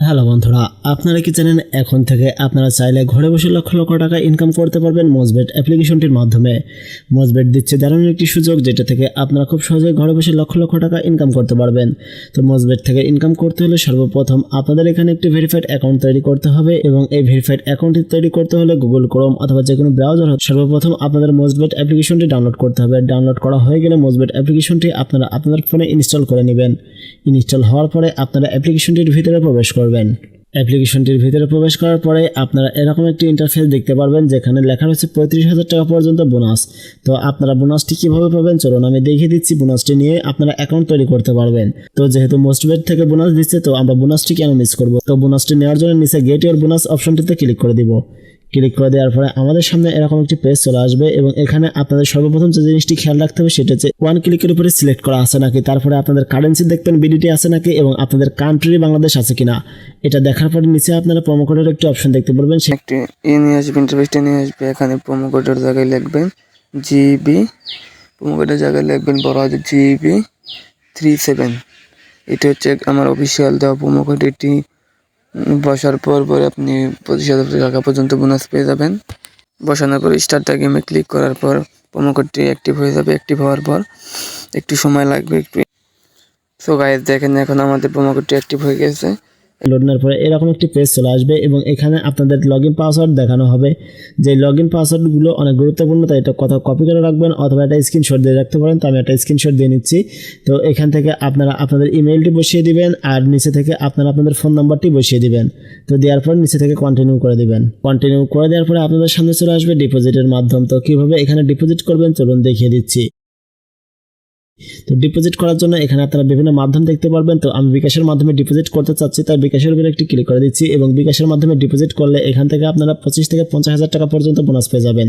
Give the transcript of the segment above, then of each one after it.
Hello বন্ধুরা, আপনারা কি জানেন এখন থেকে আপনারা চাইলে ঘরে বসে লক্ষ লক্ষ টাকা ইনকাম করতে পারবেন মোজবেট অ্যাপ্লিকেশনটির মাধ্যমে। মোজবেট দিচ্ছে দারুণ একটি সুযোগ, যেটা থেকে আপনারা খুব সহজে ঘরে বসে লক্ষ লক্ষ টাকা ইনকাম করতে পারবেন। তো মোজবেট থেকে ইনকাম করতে হলে সর্বপ্রথম আপনাদের এখানে একটি ভেরিফাইড অ্যাকাউন্ট তৈরি করতে হবে, এবং এই ভেরিফাইড অ্যাকাউন্টটি তৈরি করতে হলে গুগল ক্রোম অথবা যে কোনো ব্রাউজার সর্বপ্রথম আপনাদের মোজবেট অ্যাপ্লিকেশনটি ডাউনলোড করতে হবে। ডাউনলোড করা হয়ে গেলে মোজবেট অ্যাপ্লিকেশনটি আপনারা আপনাদের ফোনে ইনস্টল করে নেবেন। ইনস্টল হওয়ার পরে আপনারা অ্যাপ্লিকেশনটির ভিতরে প্রবেশ করবেন। অ্যাপ্লিকেশনটির ভিতরে প্রবেশ করার পরে আপনারা এরকম একটি ইন্টারফেস দেখতে পারবেন, যেখানে লেখা রয়েছে 35,000 টাকা পর্যন্ত বোনাস। তো আপনারা বোনাসটি কিভাবে পাবেন চলুন আমি দেখিয়ে দিচ্ছি। বোনাসটি নিয়ে আপনারা অ্যাকাউন্ট তৈরি করতে পারবেন। তো যেহেতু মোজবেট থেকে বোনাস দিচ্ছে, তো আমরা বোনাসটি কেন মিস করব। তো বোনাসটি নেওয়ার জন্য নিচে গেট ইওর বোনাস অপশনটিতে ক্লিক করে দিব। ক্লিক করে দেওয়ার পরে আমাদের সামনে এরকম একটি পেজ চলে আসবে, এবং এখানে আপনাদের সর্বপ্রথম যে জিনিসটি খেয়াল রাখতে হবে সেটা হচ্ছে ওয়ান ক্লিকের উপরে সিলেক্ট করা আছে নাকি, তারপরে আপনাদের কারেন্সি দেখবেন বিডিটি আছে নাকি, এবং আপনাদের কান্ট্রি বাংলাদেশ আছে কিনা। এটা দেখার পরে নিচে আপনারা প্রোমো কোডের একটি অপশন দেখতে পারবেন। একটি নিয়ে আসবে, ইন্টারফেসটা নিয়ে আসবে। এখানে প্রোমো কোডের জায়গায় লিখবেন জিবি, প্রোমো কোডের জায়গায় লিখবেন বড় হাতে GB37। এটা হচ্ছে আমার অফিসিয়াল দেওয়া প্রোমো কোড। এটি বসার পর আপনি 25,000 টাকা পর্যন্ত বোনাস পেয়ে যাবেন। বসানোর পর স্টার্ট দ্য গেমে ক্লিক করার পর প্রোমো কোডটি অ্যাক্টিভ হয়ে যাবে। অ্যাক্টিভ হওয়ার পর একটু সময় লাগবে একটু। সো গাইস দেখেন এখন আমাদের প্রোমো কোডটি অ্যাক্টিভ হয়ে গেছে। লোড নেওয়ার পরে এরকম একটি পেজ চলে আসবে, এবং এখানে আপনাদের লগইন পাসওয়ার্ড দেখানো হবে। যে লগইন পাসওয়ার্ডগুলো অনেক গুরুত্বপূর্ণ, তাই এটা কোথাও কপি করে রাখবেন অথবা একটা স্ক্রিনশট দিয়ে রাখতে পারেন। তো আমি একটা স্ক্রিনশট দিয়ে নিচ্ছি। তো এখান থেকে আপনারা আপনাদের ইমেইলটি বসিয়ে দিবেন, আর নিচে থেকে আপনারা আপনাদের ফোন নাম্বারটি বসিয়ে দিবেন। তো দেওয়ার পর নিচে থেকে কন্টিনিউ করে দিবেন। কন্টিনিউ করে দেওয়ার পরে আপনাদের সামনে চলে আসবে ডিপোজিটের মাধ্যম। তো কীভাবে এখানে ডিপোজিট করবেন চলুন দেখিয়ে দিচ্ছি। তো ডিপোজিট করার জন্য এখানে আপনারা বিভিন্ন মাধ্যম দেখতে পারবেন। তো আমি বিকাশের মাধ্যমে ডিপোজিট করতে চাচ্ছি, তাই বিকাশের উপরে একটি ক্লিক করে দিচ্ছি, এবং বিকাশের মাধ্যমে ডিপোজিট করলে এখান থেকে আপনারা 25 থেকে 50,000 টাকা পর্যন্ত বোনাস পেয়ে যাবেন।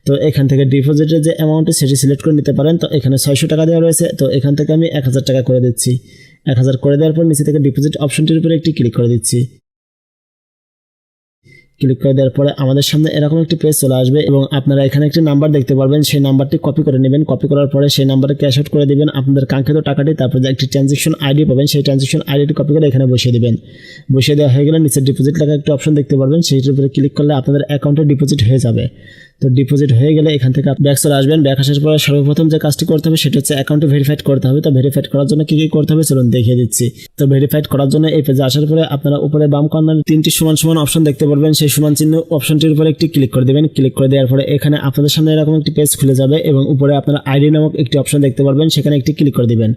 তো এখান থেকে ডিপোজিটের যে অ্যামাউন্টটি সেটি সিলেক্ট করে নিতে পারেন। তো এখানে 600 টাকা দেওয়া রয়েছে, তো এখান থেকে আমি 1000 টাকা করে দিচ্ছি। 1000 করে দেওয়ার পর নিচে থেকে ডিপোজিট অপশনটির উপরে একটি ক্লিক করে দিচ্ছি। ক্লিক করে দেওয়ার পরে আমাদের সামনে এরকম একটি পেজ চলে আসবে, এবং আপনারা এখানে একটি নাম্বার দেখতে পারবেন। সেই নাম্বারটি কপি করে নেবেন। কপি করার পরে সেই নাম্বারে ক্যাশ আউট করে দিবেন আপনাদের কাঙ্ক্ষিত টাকাটি। তারপরে যে একটি ট্রানজ্যাকশন আইডি পাবেন, সেই ট্রানজ্যাকশন আইডিটি কপি করে এখানে বসিয়ে দিবেন। বসিয়ে দেওয়া হয়ে গেলে নিচে ডিপোজিট লেখা একটি অপশন দেখতে পারবেন, সেইটির উপরে ক্লিক করলে আপনাদের অ্যাকাউন্টে ডিপোজিট হয়ে যাবে। তো ডিপোজিট হয়ে গেলে এখান থেকে ব্যাক চলে আসবেন। ব্যাক আসার পরে সর্বপ্রথম যে কাজটি করতে হবে সেটা হচ্ছে অ্যাকাউন্টে ভেরিফাইড করতে হবে। তো ভেরিফাইড করার জন্য কী কী করতে হবে চলুন দেখিয়ে দিচ্ছি। তো ভেরিফাইড করার জন্য এই পেজে আসার পরে আপনারা উপরে বাম কর্নারে 3টি সমান সমান অপশন দেখতে পারবেন। সেই সমান চিহ্ন অপশনটির উপরে একটি ক্লিক করে দেবেন। ক্লিক করে দেওয়ার পরে এখানে আপনাদের সামনে এরকম একটি পেজ খুলে যাবে, এবং উপরে আপনারা আইডি নামক একটি অপশন দেখতে পারবেন, সেখানে একটি ক্লিক করে দিবেন।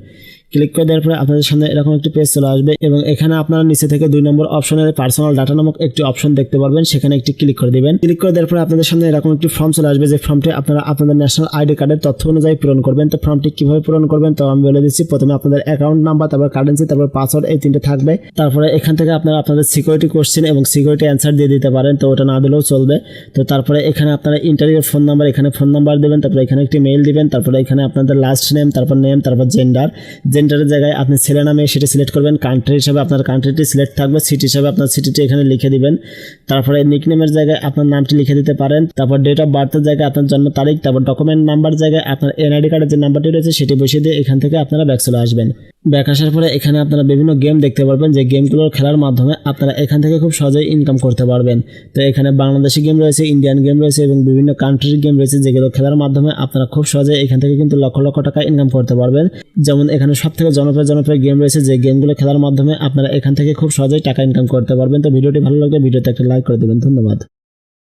ক্লিক করে দেওয়ার পরে আপনাদের সামনে এরকম একটি পেজ চলে আসবে, এবং এখানে আপনারা নিচে থেকে 2 নম্বর অপশনের পার্সোনাল ডাটা নামক একটি অপশন দেখতে পারবেন, সেখানে একটি ক্লিক করে দিবেন। ক্লিক করে দেওয়ার পরে আপনাদের সামনে এরকম একটি ফর্ম চলে আসবে, যে ফর্মটি আপনারা আপনাদের ন্যাশনাল আইডি কার্ডের তথ্য অনুযায়ী পূরণ করবেন। তো ফর্মটি কিভাবে পূরণ করবেন তো আমি বলে দিচ্ছি। প্রথমে আপনাদের অ্যাকাউন্ট নাম্বার, তারপর কারেন্সি, তারপর পাসওয়ার্ড, এই 3টে থাকবে। তারপরে এখান থেকে আপনারা আপনাদের সিকিউরিটি কোশ্চেন এবং সিকিউরিটি অ্যান্সার দিয়ে দিতে পারেন, তো ওটা না দিলেও চলবে। তো তারপরে এখানে আপনারা ইন্টারভিউর ফোন নাম্বার, এখানে ফোন নাম্বার দেবেন, তারপরে এখানে একটি মেইল দিবেন, তারপরে এখানে আপনাদের লাস্ট নেম, তারপর জেন্ডারের জায়গায় আপনি ছেলে নামে সেটা সিলেক্ট করবেন। কান্ট্রি হিসাবে আপনার কান্ট্রিটি সিলেক্ট থাকবে। সিটি হিসাবে আপনার সিটিটি এখানে লিখে দিবেন। তারপরে নিকনেমের জায়গায় আপনার নামটি লিখে দিতে পারেন। তারপর ডেট অফ বার্থের জায়গায় আপনার জন্ম তারিখ, তারপর ডকুমেন্ট নাম্বার জায়গায় আপনার এনআইডি কার্ডের যে নাম্বারটি রয়েছে সেটি বসিয়ে দিয়ে এখান থেকে আপনারা ব্যাক চলে আসবেন। ব্যাক আসার পরে এখানে আপনারা বিভিন্ন গেম দেখতে পারবেন, যে গেমগুলোর খেলার মাধ্যমে আপনারা এখান থেকে খুব সহজেই ইনকাম করতে পারবেন। তো এখানে বাংলাদেশি গেম রয়েছে, ইন্ডিয়ান গেম রয়েছে, এবং বিভিন্ন কান্ট্রির গেম রয়েছে, যেগুলো খেলার মাধ্যমে আপনারা খুব সহজে এখান থেকে কিন্তু লক্ষ লক্ষ টাকা ইনকাম করতে পারবেন। যেমন এখানে সবথেকে জনপ্রিয় গেম রয়েছে, যে গেমগুলো খেলার মাধ্যমে আপনারা এখান থেকে খুব সহজেই টাকা ইনকাম করতে পারবেন। তো ভিডিওটি ভালো লাগলে ভিডিওতে একটা লাইক করে দেবেন। ধন্যবাদ।